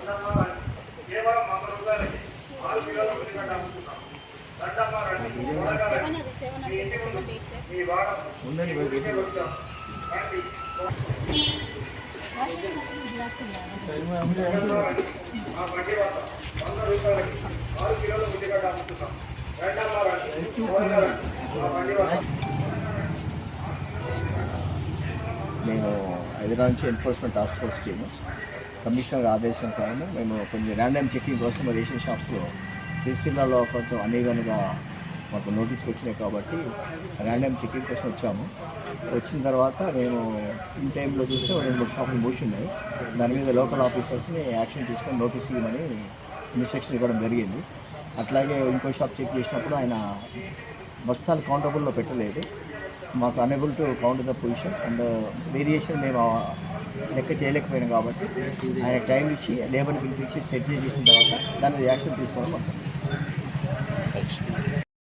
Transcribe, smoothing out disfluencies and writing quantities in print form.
కేవలం 100 రూపాయలకి 4 కిలోల ఉల్లిగడ్డ అమ్ముతున్నాం. దండమ్మ రండి, త్వరగా రండి. మీ వారం ఊరికే వచ్చాం. రండి. మా బండి వద్ద 100 రూపాయలకి 6 కిలోల ఉల్లిగడ్డ అమ్ముతున్నాం. దండమ్మ రండి, త్వరగా రండి. మా బండి వద్ద మేము హైదరాబాద్ నుంచి enforcement task force team commissioner ఆదేశానుసారం మేము కొన్ని ర్యాండమ్ చెకింగ్ కోసం రేషన్ షాప్స్లో సిరిసిల్లలో కొంచెం అనేకలుగా మాకు నోటీస్కి వచ్చినాయి కాబట్టి ర్యాండమ్ చెకింగ్ కోసం వచ్చాము. వచ్చిన తర్వాత మేము ఇన్ టైంలో చూస్తే 2-3 షాపులు మూసిన్నాయి. దాని మీద లోకల్ ఆఫీసర్స్ని యాక్షన్ తీసుకొని నోటీస్ ఇవ్వమని ఇన్స్ట్రక్షన్ ఇవ్వడం జరిగింది. అట్లాగే ఇంకో షాప్ చెక్ చేసినప్పుడు ఆయన బస్తాలు కౌంటబుల్లో పెట్టలేదు. మాకు unable to count the position and variation మేము లెక్క చేయలేకపోయినాం కాబట్టి ఆయన టైం ఇచ్చి లేబర్ని పిలిపించి సెటిల్ చేసిన తర్వాత దాని యాక్షన్ తీసుకోవడం మొత్తం.